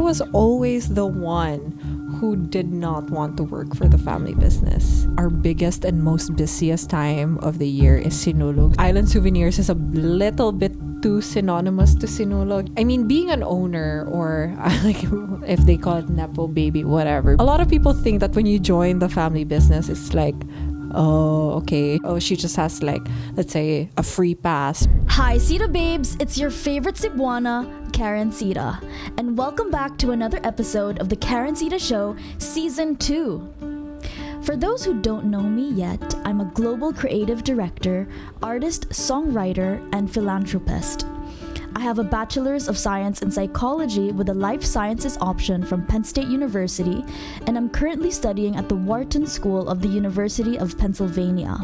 was always the one who did not want to work for the family business. Our biggest and most busiest time of the year is Sinulog. Island Souvenirs is a little bit too synonymous to Sinulog. I mean, being an owner, or like if they call it Nepo baby, whatever. A lot of people think that when you join the family business, it's like, oh, okay. Oh, she just has like, let's say, a free pass. Hi, Sita babes. It's your favorite Cebuana, Karencitta. And welcome back to another episode of the Karencitta Show, Season 2. For those who don't know me yet, I'm a global creative director, artist, songwriter, and philanthropist. I have a Bachelor's of Science in Psychology with a Life Sciences option from Penn State University, and I'm currently studying at the Wharton School of the University of Pennsylvania.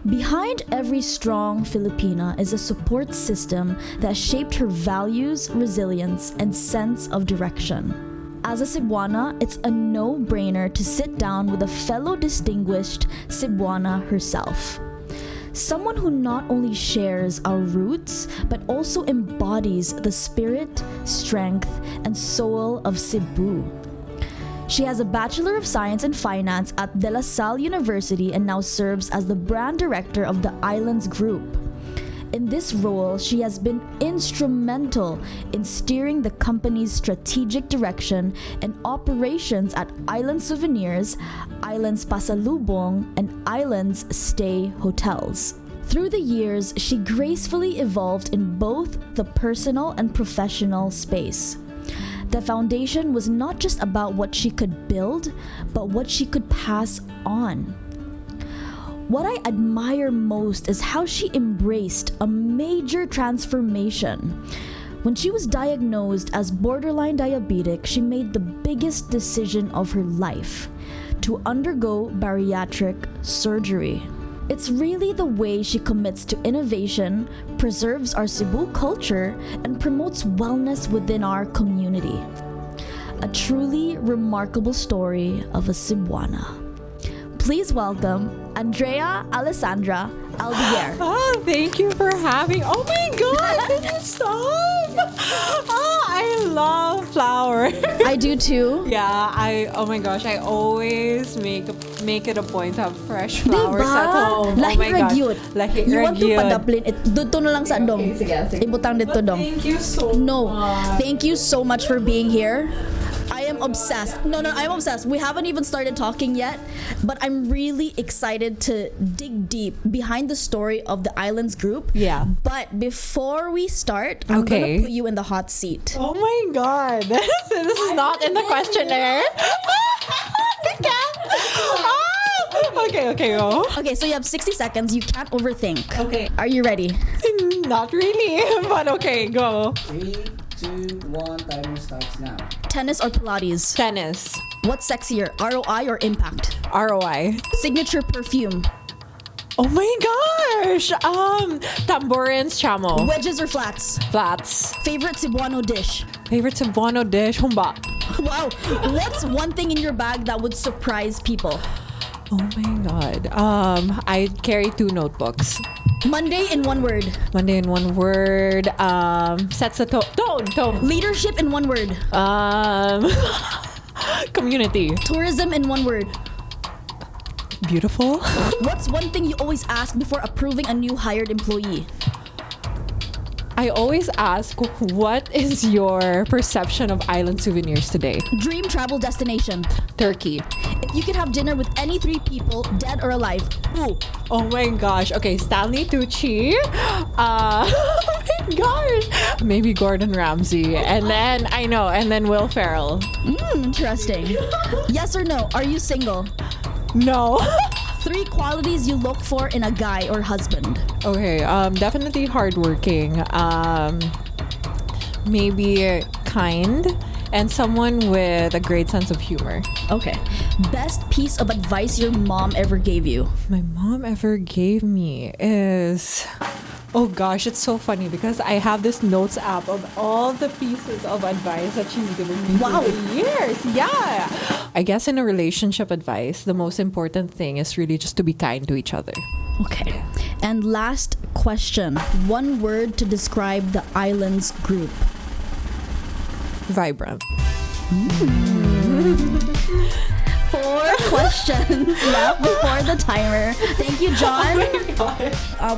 Behind every strong Filipina is a support system that shaped her values, resilience, and sense of direction. As a Cebuana, it's a no-brainer to sit down with a fellow distinguished Cebuana herself. Someone who not only shares our roots, but also embodies the spirit, strength, and soul of Cebu. She has a Bachelor of Science in Finance at De La Salle University and now serves as the brand director of the Islands Group. In this role, she has been instrumental in steering the company's strategic direction and operations at Island Souvenirs, Islands Pasalubong, and Islands Stay Hotels. Through the years, she gracefully evolved in both the personal and professional space. The foundation was not just about what she could build, but what she could pass on. What I admire most is how she embraced a major transformation. When she was diagnosed as borderline diabetic, she made the biggest decision of her life: to undergo bariatric surgery. It's really the way she commits to innovation, preserves our Cebu culture, and promotes wellness within our community. A truly remarkable story of a Cebuana. Please welcome Andrea Alessandra Aldeguer. Oh, thank you for having. Oh my God, can you stop? Oh, I love flowers. I do too. Yeah, oh my gosh, I always make it a point to have fresh flowers at home. Lahi oh my ragyot. God. Lahi You want to ragyot. padaplin it. Dito na lang sa dong. Ibutang dito dong. Thank you so No, much. thank you so much for being here. I am obsessed. No, I'm obsessed. We haven't even started talking yet, but I'm really excited to dig deep behind the story of the Islands Group. Yeah. But before we start, I'm gonna put you in the hot seat. Oh my God. This is not in the questionnaire. Okay, go. Okay, so you have 60 seconds. You can't overthink. Okay. Are you ready? Not really, but okay, go. 3, 2, 1, timer starts now. Tennis or Pilates? Tennis. What's sexier, ROI or impact? ROI. Signature perfume? Oh my gosh. Tamborins, chamo. Wedges or flats? Flats. Favorite Cebuano dish? Favorite Cebuano dish, humba. Wow. What's one thing in your bag that would surprise people? Oh my God. I carry 2 notebooks. Monday in one word. Monday in one word. Sets the tone. Leadership in one word. Community. Tourism in one word. Beautiful. What's one thing you always ask before approving a new hired employee? I always ask, what is your perception of Island Souvenirs today? Dream travel destination. Turkey. If you could have dinner with any 3 people, dead or alive, who? Oh my gosh. Okay, Stanley Tucci. Oh my gosh. Maybe Gordon Ramsay. And then Will Ferrell. Interesting. Yes or no? Are you single? No. 3 qualities you look for in a guy or husband. Okay, definitely hardworking. Maybe kind, and someone with a great sense of humor. Okay. Best piece of advice your mom ever gave you? My mom ever gave me is... Oh gosh, it's so funny because I have this notes app of all the pieces of advice that she's given me Wow. through the years. Yeah. I guess in a relationship advice, the most important thing is really just to be kind to each other. Okay. And last question. 1 word to describe the Islands Group. Vibrant. 4 questions left before the timer. Thank you, John.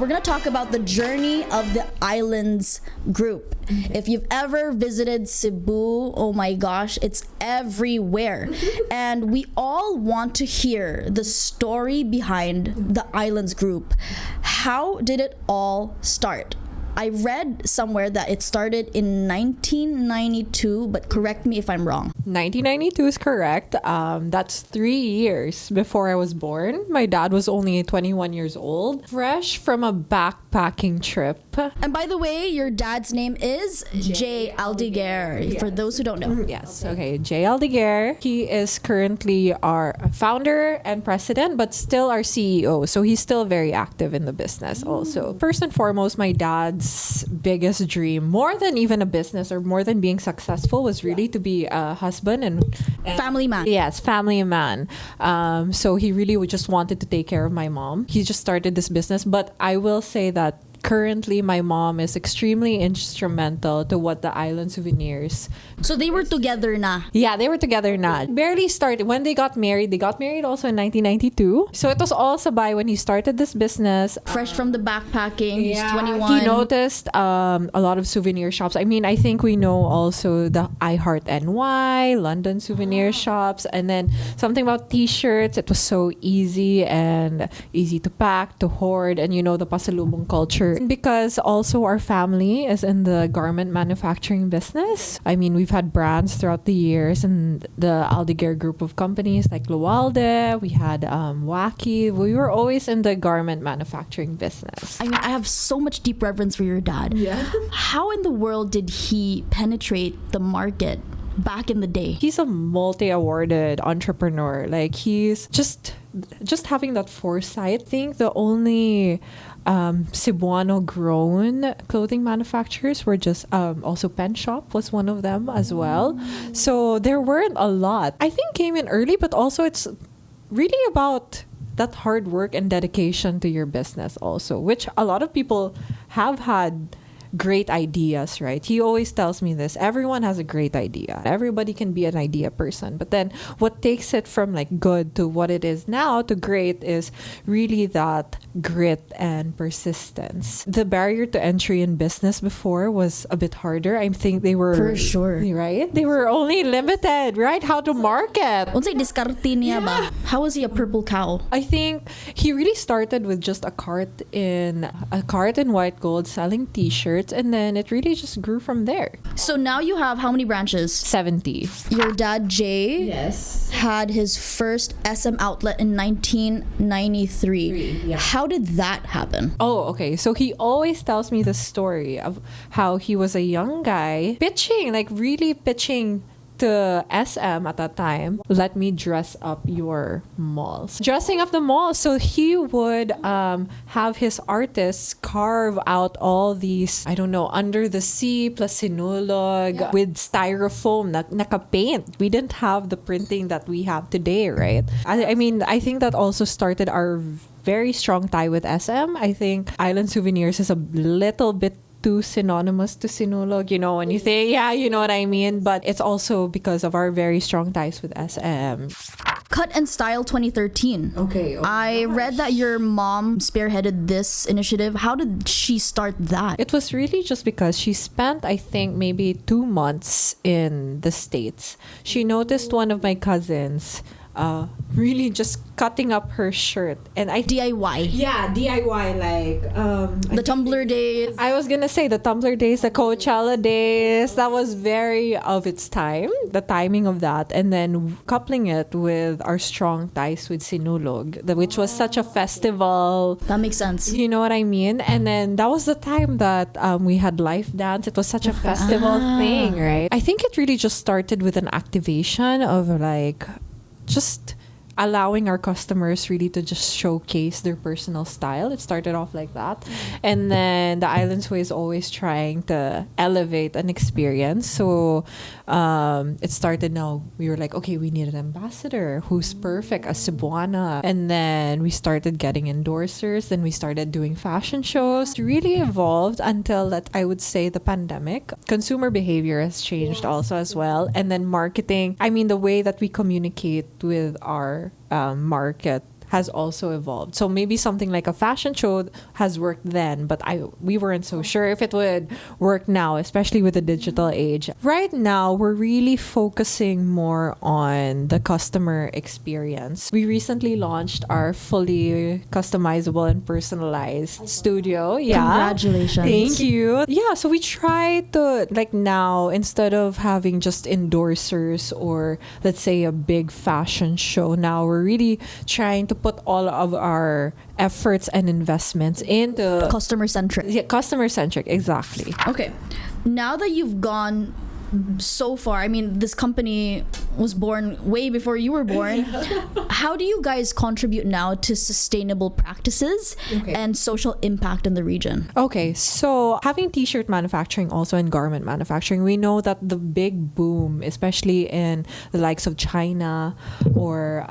We're gonna talk about the journey of the Islands group. If you've ever visited Cebu, oh my gosh, it's everywhere. And we all want to hear the story behind the Islands group. How did it all start? I read somewhere that it started in 1992, but correct me if I'm wrong. 1992 is correct. That's 3 years before I was born. My dad was only 21 years old, fresh from a backpacking trip. And by the way, your dad's name is Jay Aldeguer, Yes. for those who don't know. Yes, okay. Jay Aldeguer. He is currently our founder and president, but still our CEO. So he's still very active in the business also. First and foremost, my dad's biggest dream, more than even a business or more than being successful, was really to be a husband and Family man. Yes, family man. So he really just wanted to take care of my mom. He just started this business, but I will say that currently my mom is extremely instrumental to what the Island Souvenirs. So they were together na. Yeah, they were together na. Barely started. When they got married also in 1992. So it was all sabay when he started this business. Fresh from the backpacking, he's 21. He noticed a lot of souvenir shops. I mean, I think we know also the I Heart NY, London souvenir shops, and then something about t-shirts. It was so easy and easy to pack, to hoard, and the pasalubong culture. Because also our family is in the garment manufacturing business. I mean, we've had brands throughout the years and the Aldeguer group of companies like Lualde, we had Wacky. We were always in the garment manufacturing business. I mean, I have so much deep reverence for your dad. Yeah. How in the world did he penetrate the market back in the day? He's a multi-awarded entrepreneur. Like, he's just having that foresight. I think the only Cebuano grown clothing manufacturers were just also Pen Shop was one of them as well. So there weren't a lot. I think came in early, but also it's really about that hard work and dedication to your business also, which a lot of people have had great ideas, right? He always tells me this. Everyone has a great idea. Everybody can be an idea person. But then what takes it from like good to what it is now to great is really that grit and persistence. The barrier to entry in business before was a bit harder. I think they were... For sure. Right? They were only limited, right? How to market. Unsay diskarte niya ba? How was he a purple cow? I think he really started with just a cart in white gold selling t-shirts, and then it really just grew from there. So now you have how many branches? 70. Your dad, Jay, Yes. had his first SM outlet in 1993. Yeah. How did that happen? Oh, okay. So he always tells me the story of how he was a young guy really pitching to SM at that time. Let me dress up your malls. Dressing up the malls. So he would have his artists carve out all these, I don't know, under the sea plus sinulog with styrofoam naka-paint. We didn't have the printing that we have today, right? I mean, I think that also started our very strong tie with SM. I think Island Souvenirs is a little bit too synonymous to sinulog, when you say, yeah, you know what I mean. But it's also because of our very strong ties with SM. Cut and Style 2013. Okay. I read that your mom spearheaded this initiative. How did she start that? It was really just because she spent, I think, maybe 2 months in the States. She noticed one of my cousins really just cutting up her shirt, and I DIY. Yeah, DIY, like The Tumblr days. I was gonna say the Tumblr days, the Coachella days. That was very of its time, the timing of that, and then coupling it with our strong ties with Sinulog, which was such a festival. That makes sense. You know what I mean? And then that was the time that we had life dance. It was such a festival thing, right? I think it really just started with an activation of like just allowing our customers really to just showcase their personal style. It started off like that. And then the Islands Way is always trying to elevate an experience. So it started now, we were like, okay, we need an ambassador who's perfect, a Cebuana. And then we started getting endorsers. Then we started doing fashion shows. It really evolved until that, I would say, the pandemic. Consumer behavior has changed also as well. And then marketing, I mean, the way that we communicate with our market has also evolved. So maybe something like a fashion show has worked then, but we weren't so sure if it would work now, especially with the digital age. Right now, we're really focusing more on the customer experience. We recently launched our fully customizable and personalized studio. Yeah. Congratulations. Thank you. Yeah, so we try to, like now, instead of having just endorsers or let's say a big fashion show, now we're really trying to put all of our efforts and investments into Customer centric. Yeah, customer centric, exactly. Okay. Now that you've gone so far, I mean, this company was born way before you were born. How do you guys contribute now to sustainable practices and social impact in the region? Okay, so having t-shirt manufacturing also and garment manufacturing, we know that the big boom, especially in the likes of China or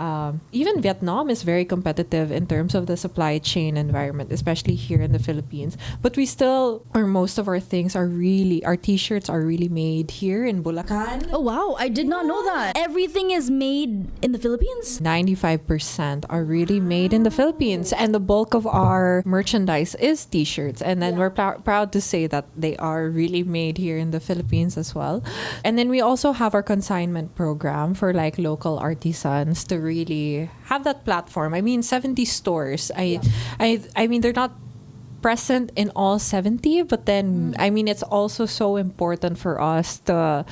even Vietnam, is very competitive in terms of the supply chain environment, especially here in the Philippines. But we still, or most of our things are really, our t-shirts are really made here in Bulacan. Oh wow, I did not know that. Everything is made in the Philippines? 95% are really made in the Philippines, and the bulk of our merchandise is t-shirts. And then we're proud to say that they are really made here in the Philippines as well. And then we also have our consignment program for like local artisans to really have that platform. I mean, 70 stores. I mean, they're not present in all 70, but then I mean, it's also so important for us to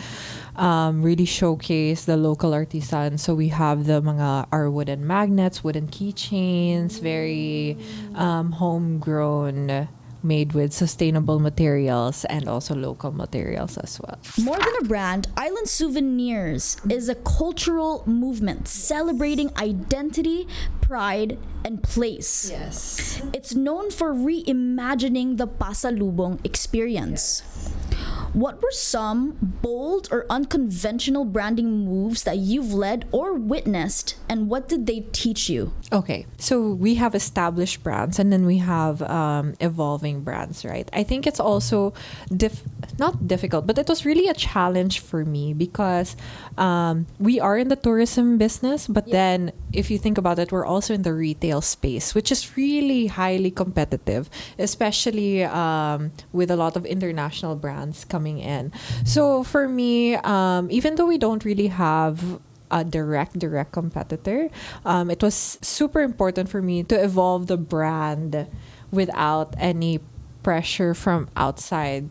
really showcase the local artisans. So we have our wooden magnets, wooden keychains, very homegrown, made with sustainable materials and also local materials as well. More than a brand, Island Souvenirs is a cultural movement celebrating identity, pride, and place. Yes. It's known for reimagining the pasalubong experience. What were some bold or unconventional branding moves that you've led or witnessed, and what did they teach you? Okay, so we have established brands and then we have evolving brands, right? I think it's also not difficult, but it was really a challenge for me because we are in the tourism business, but then if you think about it, we're also in the retail space, which is really highly competitive, especially with a lot of international brands coming in. So for me, even though we don't really have a direct competitor, it was super important for me to evolve the brand without any pressure from outside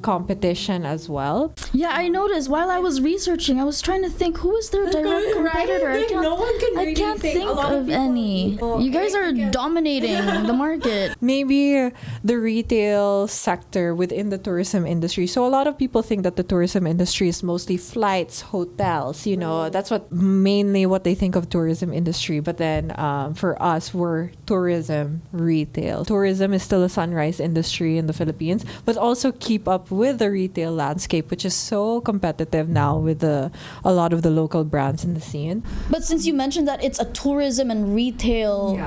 competition as well. Yeah, I noticed while I was researching, I was trying to think who is their direct competitor. I can't think of any. You guys are dominating the market. Maybe the retail sector within the tourism industry. So a lot of people think that the tourism industry is mostly flights, hotels, you know, that's mainly what they think of tourism industry. But then for us, we're tourism retail. Tourism is still a sunrise industry in the Philippines, but also keep up with the retail landscape, which is so competitive now with a lot of the local brands in the scene. But since you mentioned that it's a tourism and retail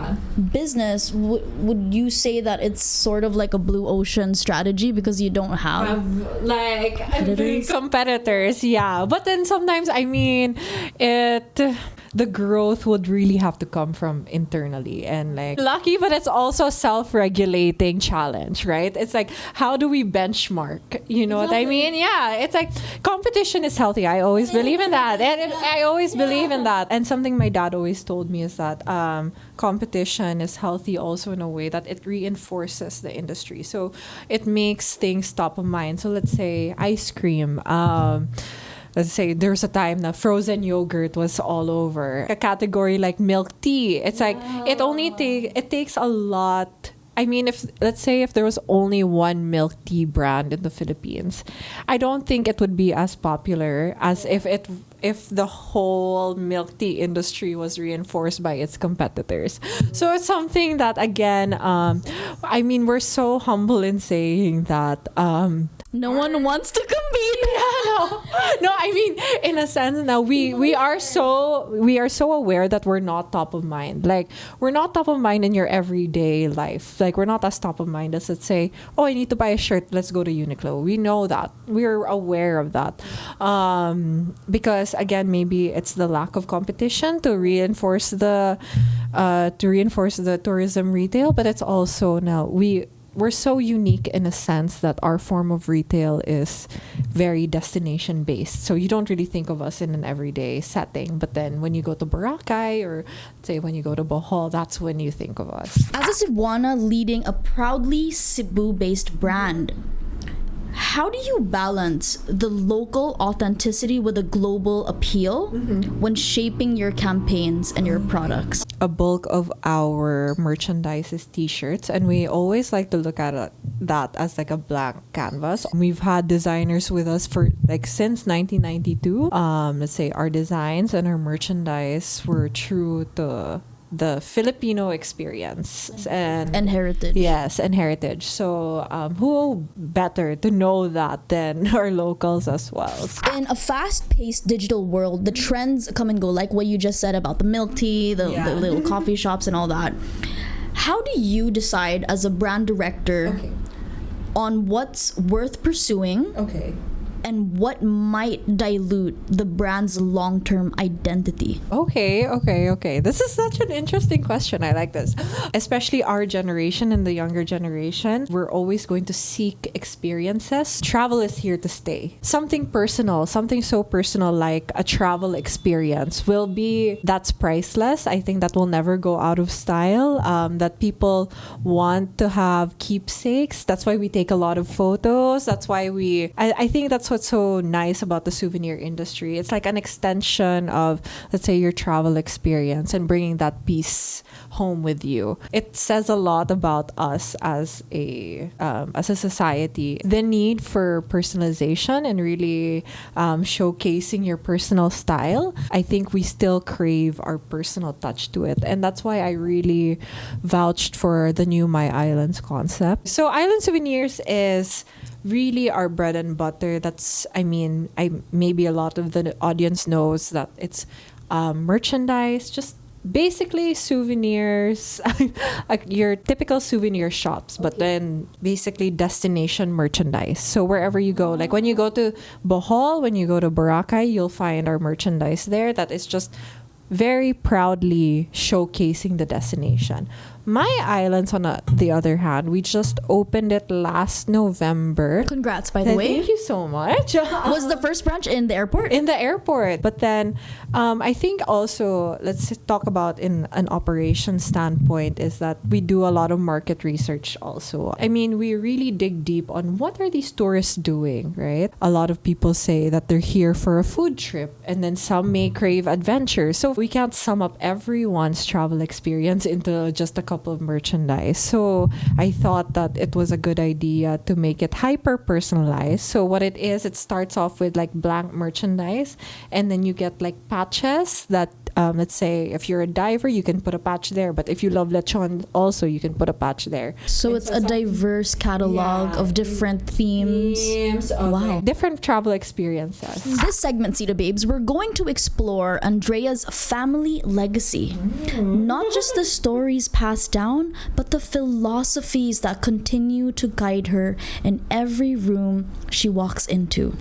business, would you say that it's sort of like a blue ocean strategy because you don't have competitors? Yeah, but then sometimes, I mean, the growth would really have to come from internally, and like lucky, but it's also a self-regulating challenge, right? It's like, how do we benchmark? You know what I mean? Yeah, it's like competition is healthy. I always believe in that, and I always believe in that. And something my dad always told me is that competition is healthy also in a way that it reinforces the industry. So it makes things top of mind. So let's say ice cream. Let's say there's a time that frozen yogurt was all over. A category like milk tea, it's like it takes a lot. I mean, if let's say if there was only one milk tea brand in the Philippines, I don't think it would be as popular as if the whole milk tea industry was reinforced by its competitors. So it's something that, again, I mean, we're so humble in saying that. No one wants to compete. No, I mean, in a sense, now we are so aware that we're not top of mind. Like, we're not top of mind in your everyday life. Like, we're not as top of mind as, let's say, oh, I need to buy a shirt, let's go to Uniqlo. We know that. We're aware of that. Because again, maybe it's the lack of competition to reinforce the tourism retail, but it's also now we're so unique in a sense that our form of retail is very destination based. So you don't really think of us in an everyday setting. But then when you go to Boracay or say when you go to Bohol, that's when you think of us. As a Cebuana leading a proudly Cebu-based brand, how do you balance the local authenticity with a global appeal when shaping your campaigns and your products? A bulk of our merchandise is t-shirts, and we always like to look at that as like a blank canvas. We've had designers with us for like since 1992. Let's say our designs and our merchandise were true to the Filipino experience and heritage. Yes, and heritage. So who better to know that than our locals as well? In a fast-paced digital world, the trends come and go, like what you just said about the milk tea, the little coffee shops and all that. How do you decide as a brand director on what's worth pursuing and what might dilute the brand's long-term identity? Okay. This is such an interesting question. I like this. Especially our generation and the younger generation, we're always going to seek experiences. Travel is here to stay. Something personal, something so personal like a travel experience that's priceless. I think that will never go out of style. That people want to have keepsakes. That's why we take a lot of photos. That's why I think that's what's so nice about the souvenir industry. It's like an extension of, let's say, your travel experience and bringing that piece home with you. It says a lot about us as a society. The need for personalization and really showcasing your personal style. I think we still crave our personal touch to it, and that's why I really vouched for the new My Islands concept. So Island Souvenirs is really our bread and butter. Maybe a lot of the audience knows that it's merchandise, just basically souvenirs, your typical souvenir shops, but then basically destination merchandise. So wherever you go, like when you go to Bohol, when you go to Boracay, you'll find our merchandise there that is just very proudly showcasing the destination. My Islands, on the other hand, we just opened it last November. Congrats, by the way. Thank you so much. Was the first branch in the airport? In the airport. But then I think also, let's talk about in an operations standpoint, is that we do a lot of market research also. I mean, we really dig deep on what are these tourists doing, right? A lot of people say that they're here for a food trip, and then some may crave adventure. So we can't sum up everyone's travel experience into just a couple of merchandise. So I thought that it was a good idea to make it hyper personalized. So what it is, it starts off with like blank merchandise, and then you get like patches that let's say if you're a diver, you can put a patch there, but if you love lechon also, you can put a patch there. So it's a diverse catalog of different themes. Wow. Different travel experiences. This segment, Sita Babes, we're going to explore Andrea's family legacy. Not just the stories passed down, but the philosophies that continue to guide her in every room she walks into.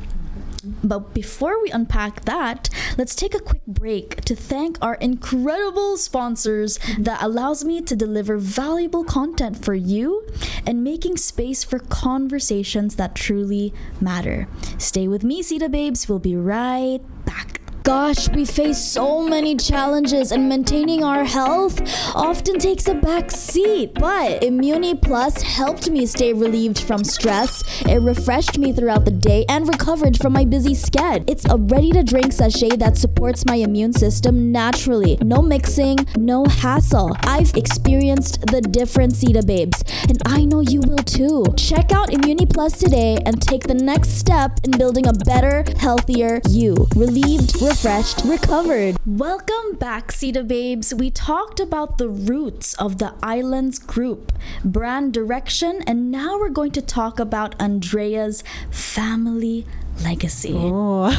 But before we unpack that, let's take a quick break to thank our incredible sponsors that allows me to deliver valuable content for you and making space for conversations that truly matter. Stay with me, Sita Babes. We'll be right back. gosh, we face so many challenges and maintaining our health often takes a back seat. But Immuni Plus helped me stay relieved from stress. It refreshed me throughout the day and recovered from my busy sched. It's a ready-to-drink sachet that supports my immune system naturally. No mixing, no hassle. I've experienced the difference, Cita babes, and I know you will too. Check out Immuni Plus today and take the next step in building a better, healthier you. Relieved, refreshed, recovered. Welcome back, Cita babes. We talked about the roots of the Islands group, brand direction, and now we're going to talk about Andrea's family legacy. Oh.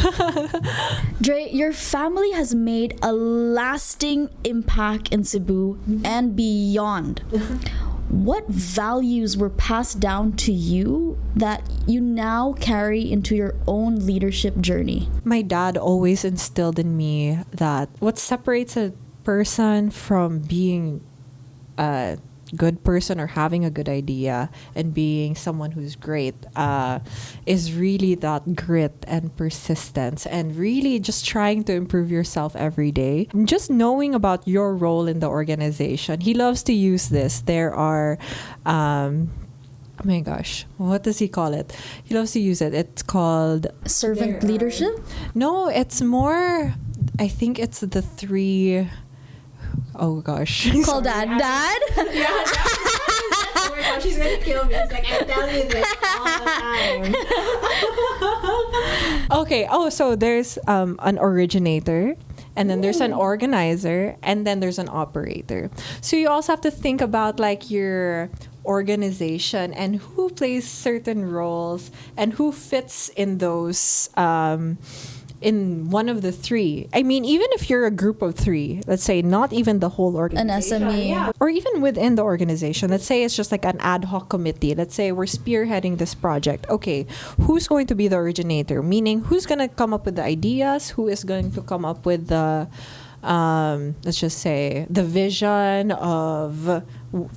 Dre, your family has made a lasting impact in Cebu and beyond. What values were passed down to you that you now carry into your own leadership journey? My dad always instilled in me that what separates a person from being a good person or having a good idea and being someone who's great is really that grit and persistence and really just trying to improve yourself every day. Just knowing about your role in the organization. He loves to use this. There are oh my gosh, what does he call it? He loves to use it. It's called Servant leadership? No, it's more, I think it's the three. Oh gosh. Called Dad. Dad? Yeah, oh my gosh, she's gonna kill me. It's like, I tell you this all the time. Okay, so there's an originator, and then there's an organizer, and then there's an operator. So you also have to think about like your organization and who plays certain roles and who fits in those in one of the three. I mean, even if you're a group of three, let's say not even the whole organization. An SME. Yeah. Or even within the organization, let's say it's just like an ad hoc committee. Let's say we're spearheading this project. Okay, who's going to be the originator? Meaning, who's going to come up with the ideas? Who is going to come up with the, let's just say, the vision of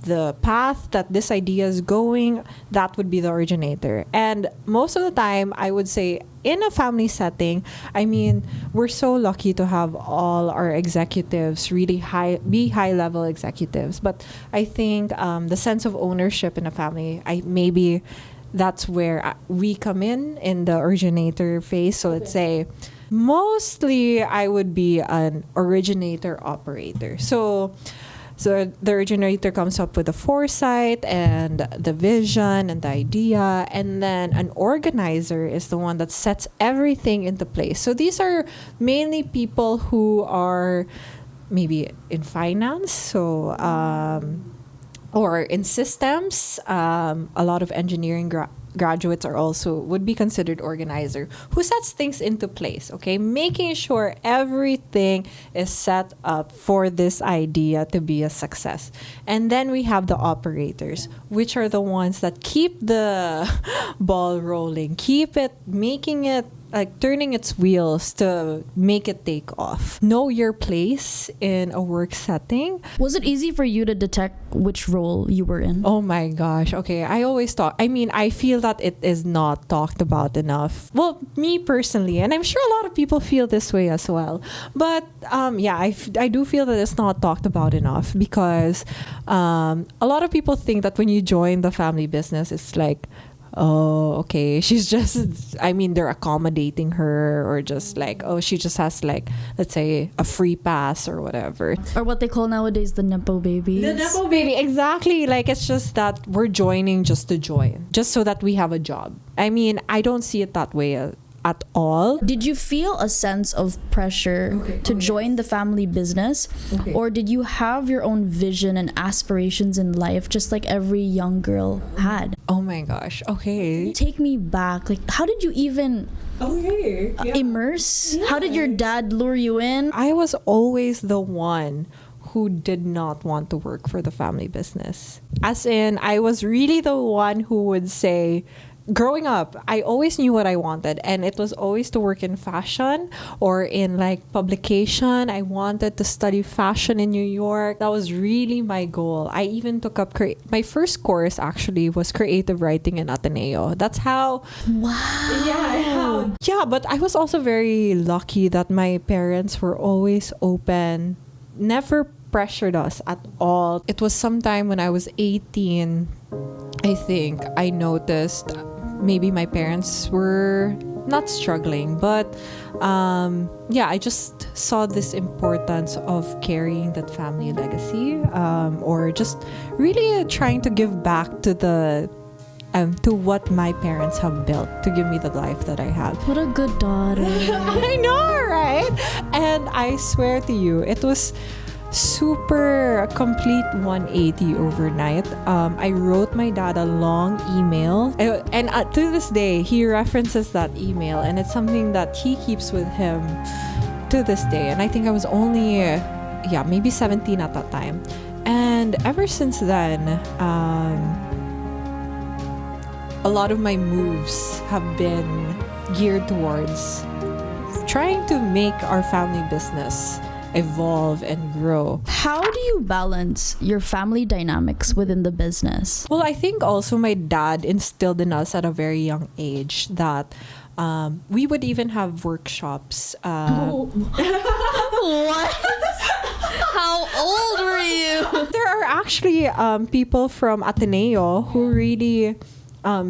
the path that this idea is going? That would be the originator. And most of the time, I would say, in a family setting, I mean, we're so lucky to have all our executives really high-level executives. But I think the sense of ownership in a family, maybe that's where we come in the originator phase. So let's say, mostly I would be an originator-operator. So the originator comes up with the foresight and the vision and the idea, and then an organizer is the one that sets everything into place. So these are mainly people who are maybe in finance, so or in systems. A lot of engineering graduates would be considered organizer, who sets things into place, okay? Making sure everything is set up for this idea to be a success. And then we have the operators, which are the ones that keep the ball rolling, making it, like turning its wheels to make it take off. Know your place in a work setting. Was it easy for you to detect which role you were in? Oh my gosh. Okay. I feel that it is not talked about enough. Well, me personally, and I'm sure a lot of people feel this way as well. But I do feel that it's not talked about enough because a lot of people think that when you join the family business, it's like, oh, okay, she's just, they're accommodating her, or just like, oh, she just has like, let's say, a free pass or whatever. Or what they call nowadays the Nepo babies. The Nepo baby, exactly. Like, it's just that we're joining just to join, just so that we have a job. I don't see it that way at all. Did you feel a sense of pressure to join the family business? Okay. Or did you have your own vision and aspirations in life, just like every young girl had? Oh my gosh. Okay. Take me back. Like, how did you even immerse? Yeah. How did your dad lure you in? I was always the one who did not want to work for the family business. As in, I was really the one who would say, growing up, I always knew what I wanted, and it was always to work in fashion or in like publication. I wanted to study fashion in New York. That was really my goal. I even took up my first course actually was creative writing in Ateneo. That's how. Wow. Yeah, but I was also very lucky that my parents were always open, never pressured us at all. It was sometime when I was 18, I think, I noticed maybe my parents were not struggling, but I just saw this importance of carrying that family legacy, or just really trying to give back to the to what my parents have built to give me the life that I have. What a good daughter. I know, right? And I swear to you, it was super complete 180 overnight. I wrote my dad a long email, and to this day he references that email, and it's something that he keeps with him to this day. And I think I was only maybe 17 at that time, and ever since then a lot of my moves have been geared towards trying to make our family business evolve and grow. How do you balance your family dynamics within the business? Well, I think also my dad instilled in us at a very young age that we would even have workshops. What? How old were you? There are actually people from Ateneo who really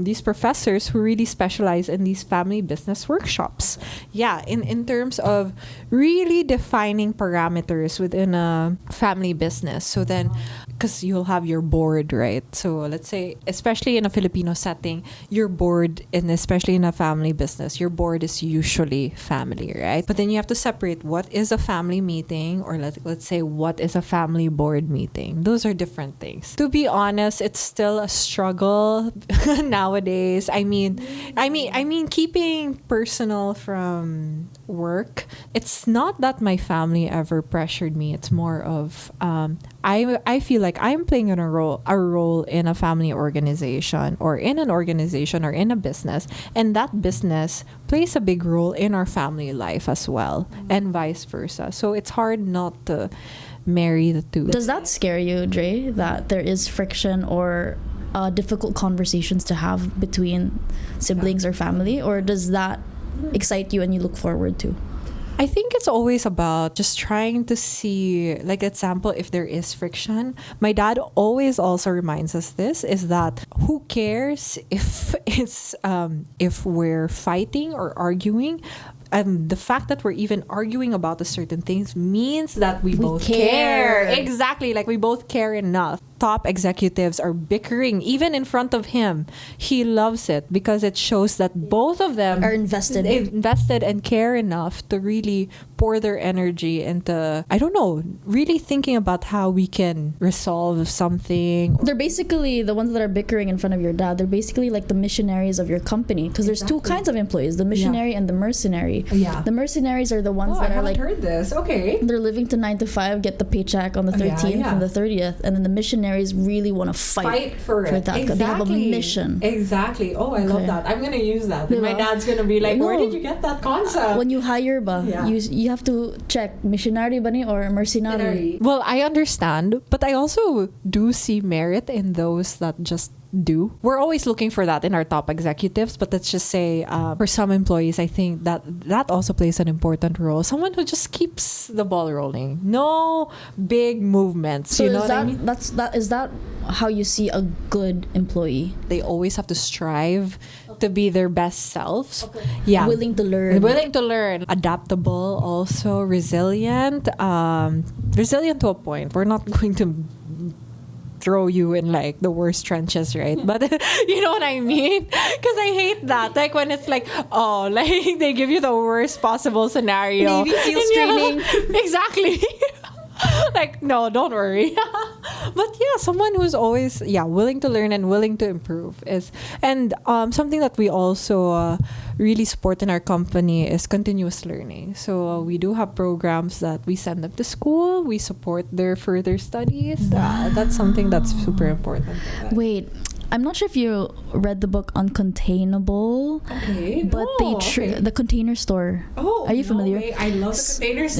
these professors who really specialize in these family business workshops. Yeah, in terms of really defining parameters within a family business. So then, because you'll have your board, right? So let's say, especially in a Filipino setting, your board, and especially in a family business, your board is usually family, right? But then you have to separate what is a family meeting, or let's say what is a family board meeting. Those are different things. To be honest, it's still a struggle nowadays. I mean, keeping personal from work. It's not that my family ever pressured me. It's more of I feel like I'm playing a role in a family organization, or in an organization, or in a business, and that business plays a big role in our family life as well, and vice versa. So it's hard not to marry the two. Does that scare you, Dre, that there is friction or difficult conversations to have between siblings or family, or does that excite you and you look forward to? I think it's always about just trying to see, like, example, if there is friction. My dad always also reminds us this, is that who cares if it's if we're fighting or arguing. The fact that we're even arguing about a certain things means that we both care. Exactly, like we both care enough. Top executives are bickering even in front of him. He loves it because it shows that both of them Are invested and care enough to really pour their energy into, I don't know, really thinking about how we can resolve something. They're basically the ones that are bickering in front of your dad. They're basically like the missionaries of your company, because there's two kinds of employees, the missionary and the mercenary. Yeah. The mercenaries are the ones that I are haven't like, heard this. Okay. they're living to 9 to 5, get the paycheck on the 13th and the 30th, and then the missionaries really want to fight for it. that. Exactly. They have a mission. Exactly. Oh, I love that. I'm gonna use that. Diba? My dad's gonna be like, No. where did you get that concept? When you hire ba, Yeah. you have to check missionary ba ni or mercenary. Well, I understand, but I also do see merit in those that just do. We're always looking for that in our top executives, but let's just say for some employees, I think that also plays an important role. Someone who just keeps the ball rolling. No big movements. So you know is what I that mean? is that how you see a good employee? They always have to strive to be their best selves. Okay. Yeah. Willing to learn. Adaptable, also resilient. Resilient to a point. We're not going to throw you in like the worst trenches, right? But you know what I mean? Because I hate that. Like when it's like, oh, like they give you the worst possible scenario. Navy SEALs training. Exactly. Like, no, don't worry. But yeah, someone who's always willing to learn and willing to improve is, and something that we also really support in our company is continuous learning. So we do have programs that we send them to school. We support their further studies. That's something that's super important. Wait, I'm not sure if you read the book Uncontainable. Okay. But the Container Store. Oh, are you familiar? No way. I love the containers.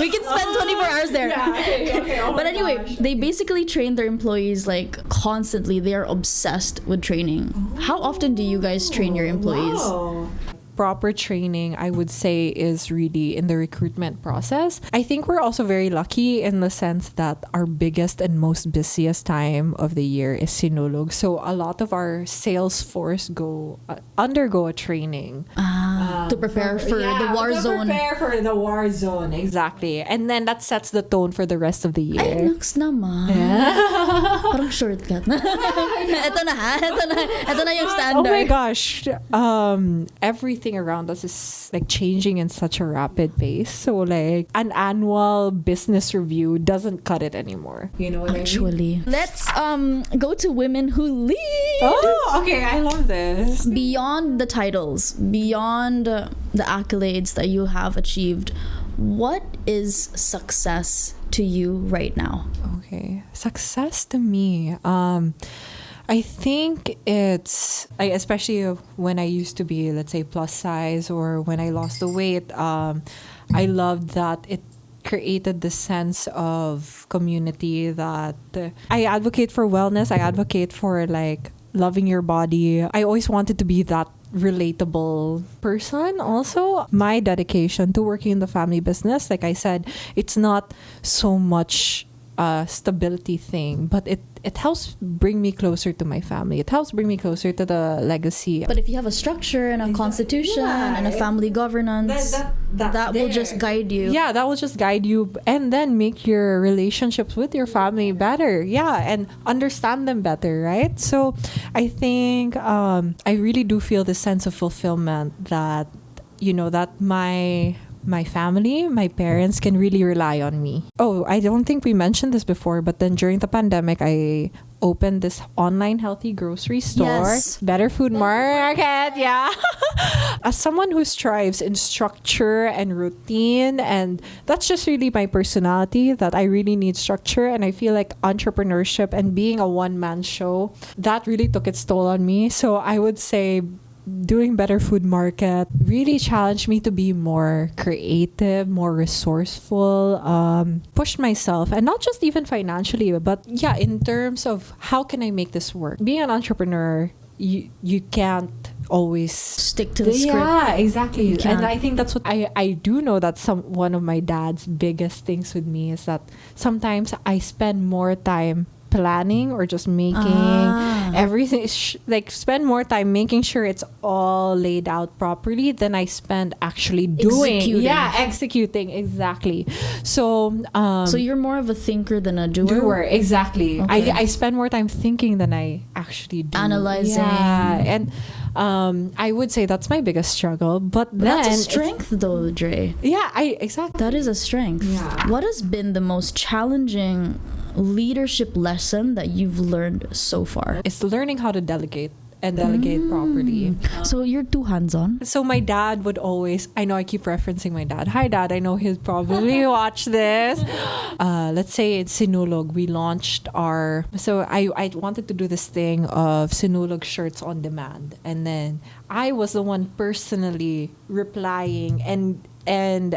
we can spend 24 hours there. Yeah, okay. Oh but anyway, gosh. they basically train their employees like constantly. They are obsessed with training. How often do you guys train your employees? Wow. Proper training, I would say, is really in the recruitment process. I think we're also very lucky in the sense that our biggest and most busiest time of the year is Sinulog. So a lot of our sales force undergo a training. To prepare for the war zone. To prepare for the war zone, exactly. And then that sets the tone for the rest of the year. Ay, naks naman. Parang shortcut. Ito na yung standard. Oh my gosh. Everything around us is like changing in such a rapid pace. So like an annual business review doesn't cut it anymore. You know what Actually. I mean? Let's go to women who lead. Oh, okay. I love this. Beyond the titles, beyond the accolades that you have achieved, what is success to you right now? Okay. Success to me. I think it's, especially when I used to be, let's say, plus size, or when I lost the weight, I loved that it created this sense of community that I advocate for wellness. I advocate for like loving your body. I always wanted to be that relatable person. Also, my dedication to working in the family business, like I said, it's not so much a stability thing, but it helps bring me closer to my family. It helps bring me closer to the legacy. But if you have a structure and a constitution and a family governance, that will just guide you. Yeah, that will just guide you and then make your relationships with your family better. Yeah, and understand them better, right? So I think I really do feel this sense of fulfillment that, you know, that my family, my parents can really rely on me. Oh, I don't think we mentioned this before, but then during the pandemic, I opened this online healthy grocery store. Yes. Better Food Market, yeah. As someone who strives in structure and routine, and that's just really my personality, that I really need structure, and I feel like entrepreneurship and being a one-man show, that really took its toll on me. So I would say doing Better Food Market really challenged me to be more creative, more resourceful, pushed myself, and not just even financially, but yeah, in terms of how can I make this work. Being an entrepreneur, you can't always stick to the script. Yeah, exactly. And I think that's what I do know that one of my dad's biggest things with me is that sometimes I spend more time planning or just making everything, like spend more time making sure it's all laid out properly than I spend actually doing. Executing, exactly. So so you're more of a thinker than a doer? Doer, exactly. Okay. I spend more time thinking than I actually do. Analyzing. Yeah, and I would say that's my biggest struggle. But then that's a strength though, Dre. Yeah, exactly. That is a strength. Yeah. What has been the most challenging leadership lesson that you've learned so far? It's learning how to delegate and delegate properly. So you're too hands-on? So my dad would always, I know I keep referencing my dad. Hi Dad, I know he'll probably watch this. Let's say in Sinulog, we launched so I wanted to do this thing of Sinulog shirts on demand. And then I was the one personally replying and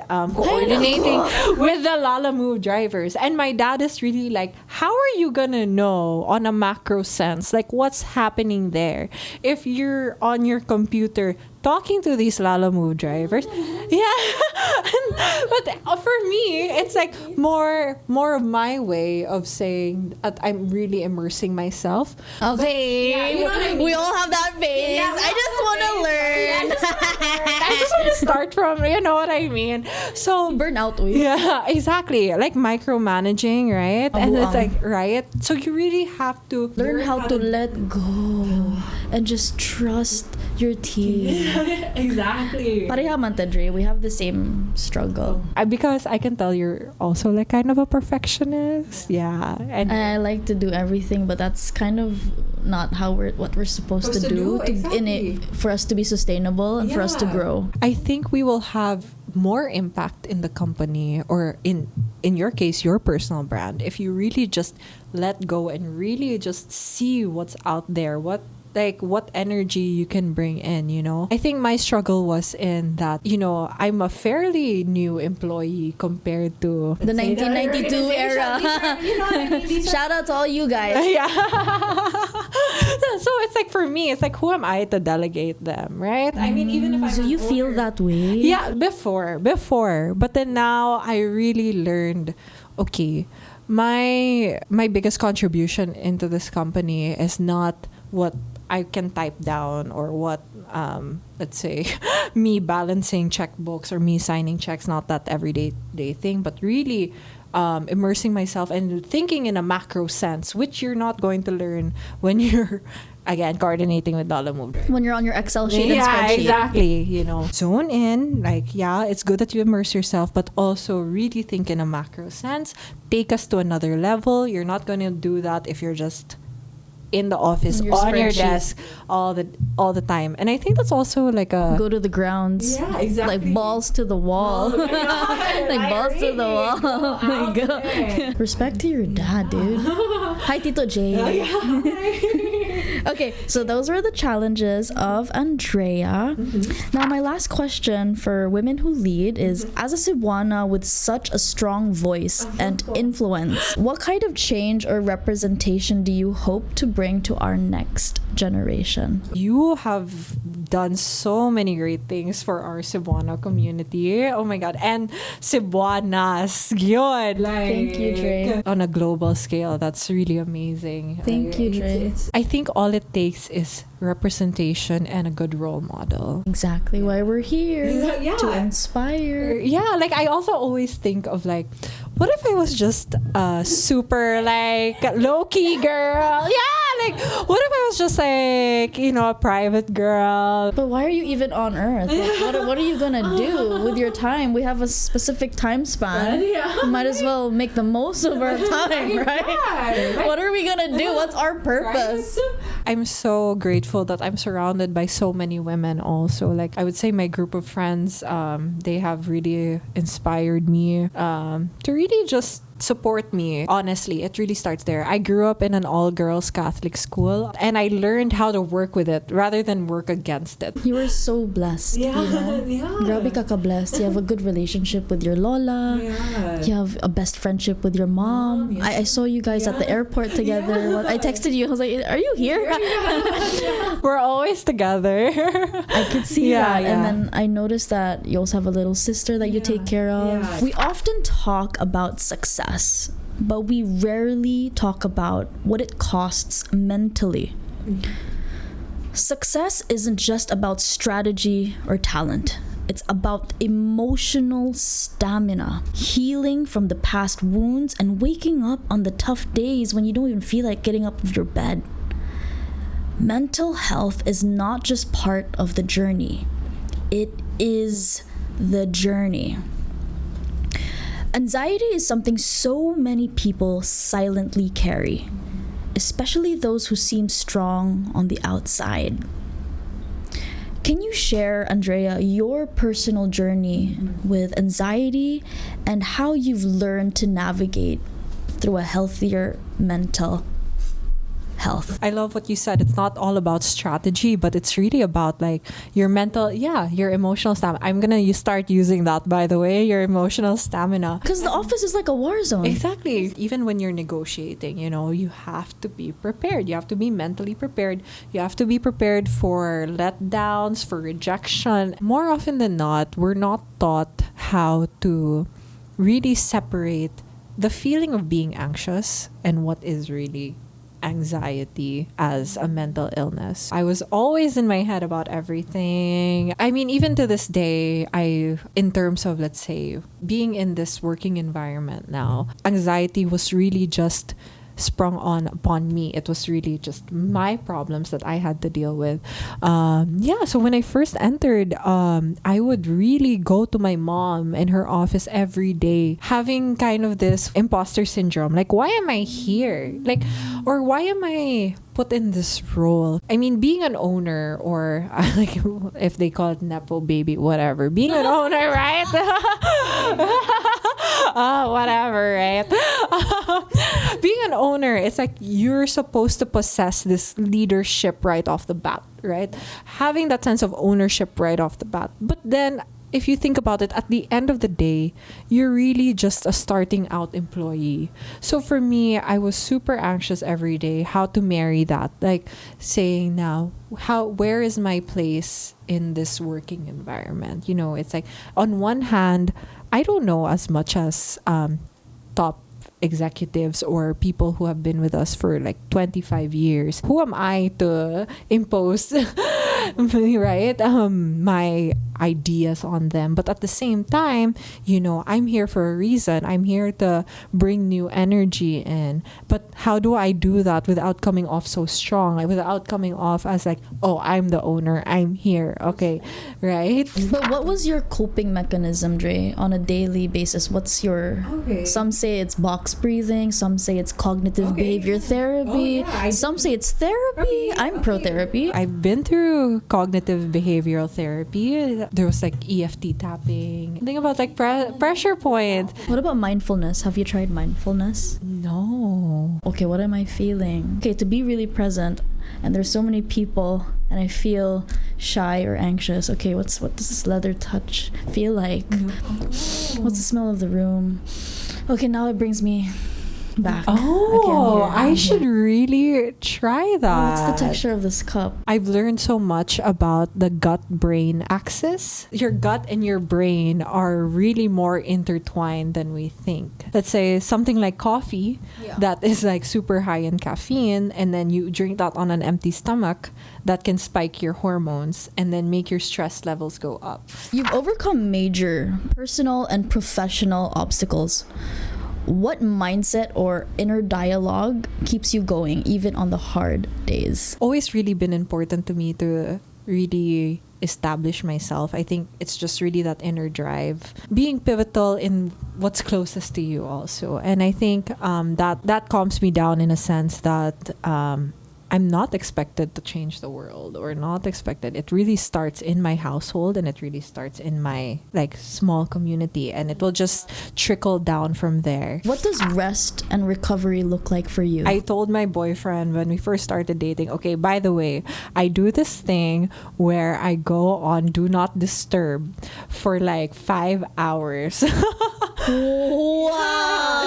coordinating with the Lalamove drivers. And my dad is really like, how are you gonna know on a macro sense, like what's happening there if you're on your computer talking to these Lalamove drivers? Yeah. But for me, it's like more of my way of saying that I'm really immersing myself. Okay. Yeah, you know what I mean? We all have that phase. Yeah, I just want to learn. I just want to start from, you know what I mean? So burnout. Yeah, exactly. Like micromanaging, right? And it's like, right? So you really have to learn how to let go and just trust your team. Exactly. Pareha man ta, Dre. We have the same struggle. Because I can tell you're also like kind of a perfectionist. Yeah. And I like to do everything, but that's kind of not what we're supposed to do exactly. For us to be sustainable and for us to grow. I think we will have more impact in the company or in in your case, your personal brand, if you really just let go and really just see what's out there, what energy you can bring in, I think my struggle was in that, I'm a fairly new employee compared to the 1992 era. You know what I mean? Shout out to all you guys. Yeah. So it's like, for me, it's like, who am I to delegate them, right? I mean, even if I'm So you an feel owner- that way? Yeah, before. But then now I really learned, okay, my biggest contribution into this company is not what I can type down or what, let's say, me balancing checkbooks or me signing checks, not that everyday thing, but really immersing myself and thinking in a macro sense, which you're not going to learn when you're, again, coordinating with Dollar Move. When you're on your Excel sheet and Yeah, spreadsheet. exactly. Zone in. Like, yeah, it's good that you immerse yourself, but also really think in a macro sense. Take us to another level. You're not going to do that if you're just in the office In your on your spreadsheet. desk all the time. And I think that's also like a Go to the grounds. Yeah, exactly. Like balls to the wall. Oh my God, Like balls to the wall. Go out there. Respect to your dad, dude. Hi, Tito J. Okay, so those were the challenges of Andrea. Now, my last question for women who lead is, as a Cebuana with such a strong voice and influence, what kind of change or representation do you hope to bring to our next generation? You have done so many great things for our Cebuana community. Oh my God. And Cebuanas. Yun. Like, Thank you, Dre. On a global scale, that's really amazing. Thank you, Dre. I think all it takes is representation and a good role model. Exactly why we're here. Yeah. To inspire. Yeah, like I also always think of like, what if I was just a super like low-key girl? Yeah, like what if I was just like, a private girl? But why are you even on Earth? Like, what are you gonna do with your time? We have a specific time span. Yeah. We might as well make the most of our time, right? Yeah. What are we gonna do? What's our purpose? I'm so grateful that I'm surrounded by so many women also. Like I would say my group of friends, they have really inspired me to really just support me. Honestly, it really starts there. I grew up in an all-girls Catholic school and I learned how to work with it rather than work against it. You are so blessed. You know? Grabe ka ka-blessed. You have a good relationship with your lola. You have a best friendship with your mom. I saw you guys at the airport together. I texted you. I was like, are you here? We're always together. I could see that. And then I noticed that you also have a little sister that you take care of. Yeah. We often talk about success, but we rarely talk about what it costs mentally. Success isn't just about strategy or talent. It's about emotional stamina, healing from the past wounds, and waking up on the tough days when you don't even feel like getting up of your bed. Mental health is not just part of the journey. It is the journey. Anxiety is something so many people silently carry, especially those who seem strong on the outside. Can you share, Andrea, your personal journey with anxiety and how you've learned to navigate through a healthier mental health? I love what you said. It's not all about strategy, but it's really about like your mental, your emotional stamina. I'm gonna start using that, by the way, your emotional stamina. Because the office is like a war zone. Exactly. Even when you're negotiating, you have to be prepared. You have to be mentally prepared. You have to be prepared for letdowns, for rejection. More often than not, we're not taught how to really separate the feeling of being anxious and what is really anxiety as a mental illness. I was always in my head about everything. I mean, even to this day, in terms of, let's say, being in this working environment now, anxiety was really just sprung upon me. It was really just my problems that I had to deal with. So when I first entered, I would really go to my mom in her office every day, having kind of this imposter syndrome. Like, why am I here? Like, or why am I put in this role? I mean, being an owner, or like if they call it Nepo baby, whatever, being an owner, right? Whatever, right? Being an owner, it's like you're supposed to possess this leadership right off the bat, right? Having that sense of ownership right off the bat. But then, if you think about it, at the end of the day, you're really just a starting out employee. So for me, I was super anxious every day how to marry that. Like saying now, where is my place in this working environment? You know, it's like on one hand, I don't know as much as top executives or people who have been with us for like 25 years. Who am I to impose right my ideas on them? But at the same time, you know, I'm here for a reason. I'm here to bring new energy in. But how do I do that without coming off so strong, like without coming off as like, oh, I'm the owner, I'm here, okay, right? But what was your coping mechanism, Dre, on a daily basis? What's your some say it's box breathing, some say it's cognitive behavior therapy, some say it's therapy. I'm pro therapy. I've been through cognitive behavioral therapy. There was like EFT tapping. Think about like pressure point. What about mindfulness? Have you tried mindfulness? No. Okay, what am I feeling? Okay, to be really present, and there's so many people and I feel shy or anxious. Okay, what does this leather touch feel like? What's the smell of the room? Okay, now it brings me back. Oh, okay, I should really try that. What's the texture of this cup? I've learned so much about the gut-brain axis. Your gut and your brain are really more intertwined than we think. Let's say something like coffee that is like super high in caffeine, and then you drink that on an empty stomach, that can spike your hormones and then make your stress levels go up. You've overcome major personal and professional obstacles. What mindset or inner dialogue keeps you going even on the hard days? Always really been important to me to really establish myself. I think it's just really that inner drive, being pivotal in what's closest to you also. And I think that calms me down in a sense that I'm not expected to change the world, or not expected. It really starts in my household, and it really starts in my like small community, and it will just trickle down from there. What does rest and recovery look like for you? I told my boyfriend when we first started dating, okay, by the way, I do this thing where I go on do not disturb for like 5 hours. Wow.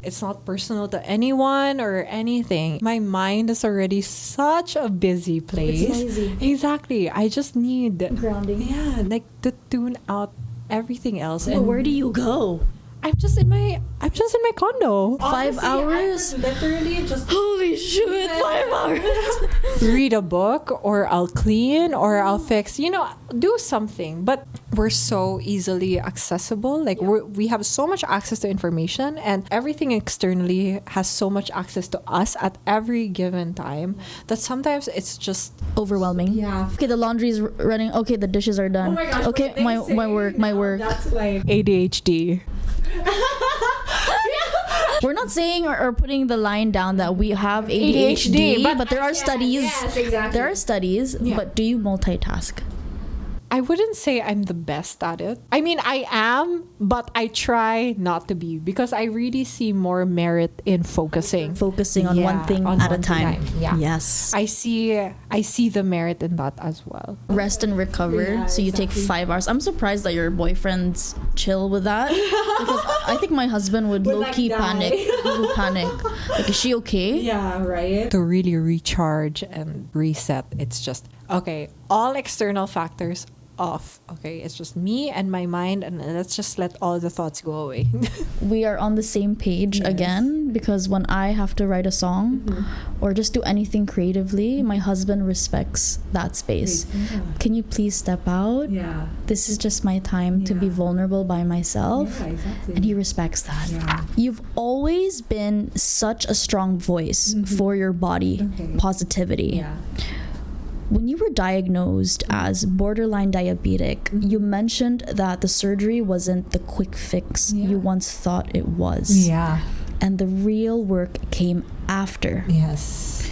It's not personal to anyone or anything. My mind is already such a busy place. It's noisy. Exactly. I just need Grounding. Yeah, like to tune out everything else. But where do you go? I'm just in my condo. 5 hours? Literally just Holy shit, 5 hours. read a book, or I'll clean, or I'll fix, do something. But we're so easily accessible. Like we have so much access to information, and everything externally has so much access to us at every given time that sometimes it's just Overwhelming. Yeah. Okay, the laundry's running. Okay, the dishes are done. Oh my gosh, okay, my work. That's like ADHD. We're not saying or putting the line down that we have ADHD, but there are studies. Yes, exactly. There are studies, but do you multitask? I wouldn't say I'm the best at it. I mean, I am, but I try not to be, because I really see more merit in focusing On one thing on at a one time. Yeah. Yes. I see the merit in that as well. Rest and recover. Yeah, so you exactly. take 5 hours. I'm surprised that your boyfriend's chill with that, because I think my husband would low-key panic. He would panic. Like, is she okay? Yeah, right. To really recharge and reset, it's just, okay, all external factors off. Okay, it's just me and my mind, and let's just let all the thoughts go away. We are on the same page again, because when I have to write a song or just do anything creatively, my husband respects that space. Can you please step out? Yeah. This is just my time to be vulnerable by myself. Yeah, exactly. And he respects that. Yeah. You've always been such a strong voice for your body positivity. Yeah. When you were diagnosed as borderline diabetic, you mentioned that the surgery wasn't the quick fix you once thought it was. Yeah. And the real work came after. Yes.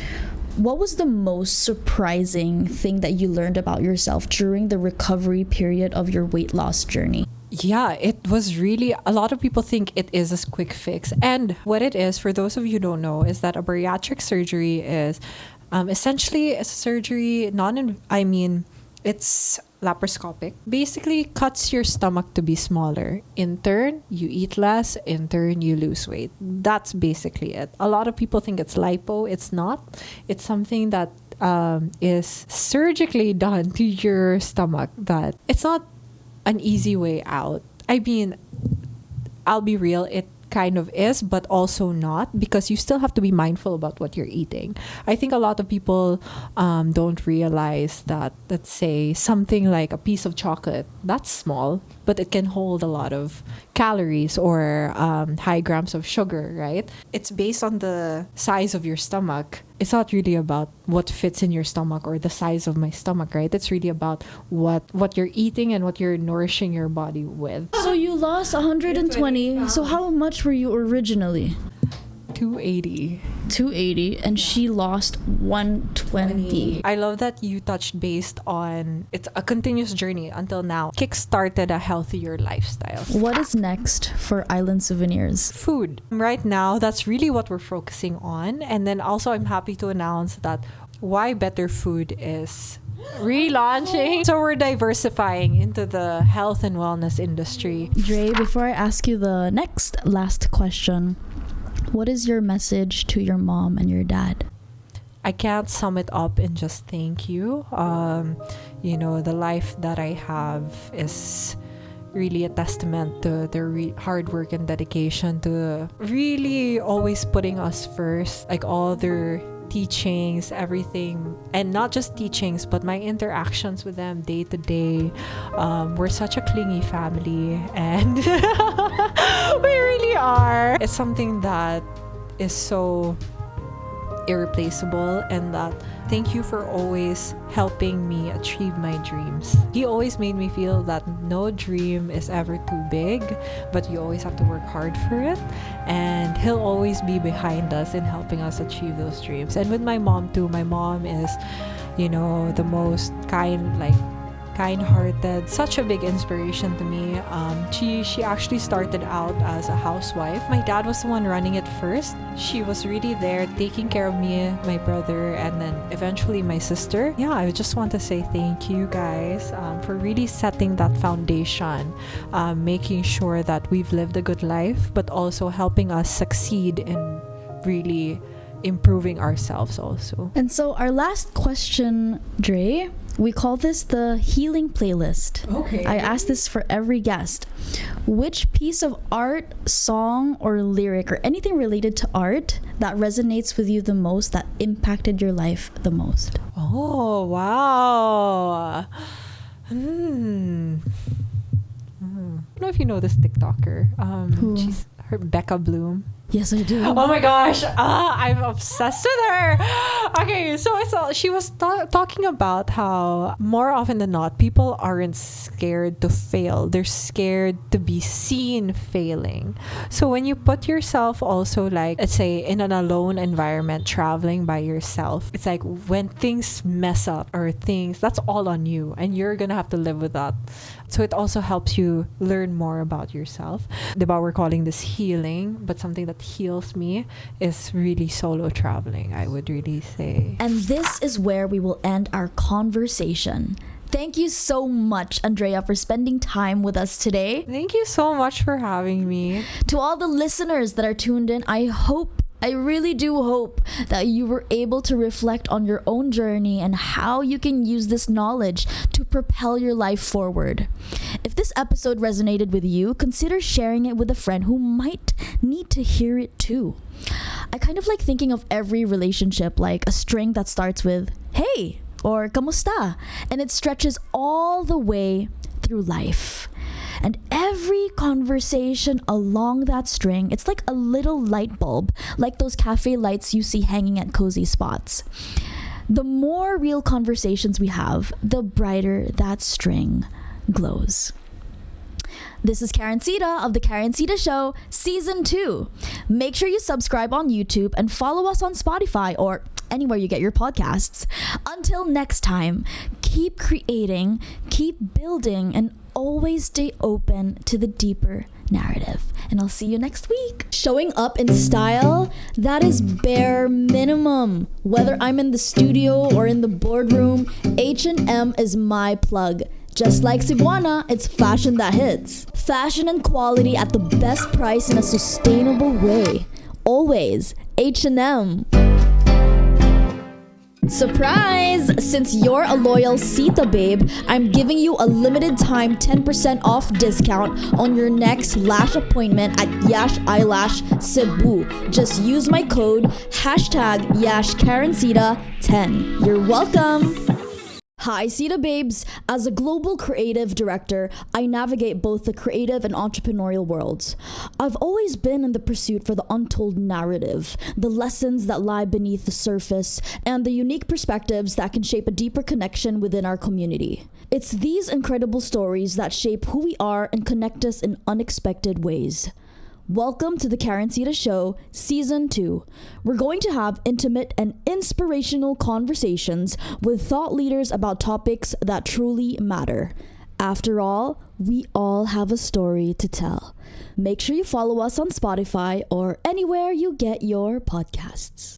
What was the most surprising thing that you learned about yourself during the recovery period of your weight loss journey? Yeah, it was really, a lot of people think it is a quick fix. And what it is, for those of you who don't know, is that a bariatric surgery is essentially a surgery, it's laparoscopic. Basically cuts your stomach to be smaller. In turn, you eat less. In turn, you lose weight. That's basically it. A lot of people think it's lipo. It's not. It's something that is surgically done to your stomach. That it's not an easy way out. I mean, I'll be real, it kind of is, but also not, because you still have to be mindful about what you're eating. I think a lot of people don't realize that, let's say, something like a piece of chocolate, that's small, but it can hold a lot of calories or high grams of sugar, right? It's based on the size of your stomach. It's not really about what fits in your stomach or the size of my stomach, right? It's really about what you're eating and what you're nourishing your body with. So you lost 120. So how much were you originally? 280, and she lost 120. I love that you touched based on, it's a continuous journey until now. Kickstarted a healthier lifestyle. What is next for Island Souvenirs? Food. Right now, that's really what we're focusing on. And then also, I'm happy to announce that Why Better Food is relaunching. So we're diversifying into the health and wellness industry. Dre, before I ask you the last question, what is your message to your mom and your dad? I can't sum it up in just thank you. The life that I have is really a testament to their hard work and dedication, to really always putting us first, like all their teachings, everything, and not just teachings, but my interactions with them day to day. We're such a clingy family, and we really are. It's something that is so irreplaceable, and that thank you for always helping me achieve my dreams. He always made me feel that no dream is ever too big, but you always have to work hard for it, and he'll always be behind us in helping us achieve those dreams. And with my mom too, my mom is, the most kind-hearted, such a big inspiration to me. She actually started out as a housewife. My dad was the one running it first. She was really there taking care of me, my brother, and then eventually my sister. Yeah, I just want to say thank you guys for really setting that foundation, making sure that we've lived a good life, but also helping us succeed in really improving ourselves also. And so our last question, Dre, we call this the healing playlist. Okay. I ask this for every guest. Which piece of art, song, or lyric, or anything related to art that resonates with you the most, that impacted your life the most? Oh, wow. I don't know if you know this TikToker. Who? She's Becca Bloom. Yes, I do. Oh my gosh, I'm obsessed with her. Okay, so she was talking about how more often than not, people aren't scared to fail. They're scared to be seen failing. So when you put yourself also, like, let's say in an alone environment, traveling by yourself, it's like when things mess up or things, that's all on you, and you're gonna have to live with that. So it also helps you learn more about yourself. Diba, we're calling this healing, but something that heals me is really solo traveling, I would really say. And this is where we will end our conversation. Thank you so much, Andrea, for spending time with us today. Thank you so much for having me. To all the listeners that are tuned in, I really do hope that you were able to reflect on your own journey and how you can use this knowledge to propel your life forward. If this episode resonated with you, consider sharing it with a friend who might need to hear it too. I kind of like thinking of every relationship like a string that starts with "Hey" or "Kamusta," and it stretches all the way through life. And every conversation along that string, it's like a little light bulb, like those cafe lights you see hanging at cozy spots. The more real conversations we have, the brighter that string glows. This is Karencitta of the Karencitta Show, Season 2. Make sure you subscribe on YouTube and follow us on Spotify or anywhere you get your podcasts. Until next time, keep creating, keep building, and always stay open to the deeper narrative. And I'll see you next week. Showing up in style, that is bare minimum. Whether I'm in the studio or in the boardroom, H&M is my plug. Just like Cebuana, it's fashion that hits. Fashion and quality at the best price in a sustainable way. Always H&M. Surprise! Since you're a loyal Sita babe, I'm giving you a limited time 10% off discount on your next lash appointment at Yash Eyelash Cebu. Just use my code #YashKarencitta10. You're welcome! Hi, Sita Babes. As a global creative director, I navigate both the creative and entrepreneurial worlds. I've always been in the pursuit for the untold narrative, the lessons that lie beneath the surface, and the unique perspectives that can shape a deeper connection within our community. It's these incredible stories that shape who we are and connect us in unexpected ways. Welcome to the Karencitta Show, Season 2. We're going to have intimate and inspirational conversations with thought leaders about topics that truly matter. After all, we all have a story to tell. Make sure you follow us on Spotify or anywhere you get your podcasts.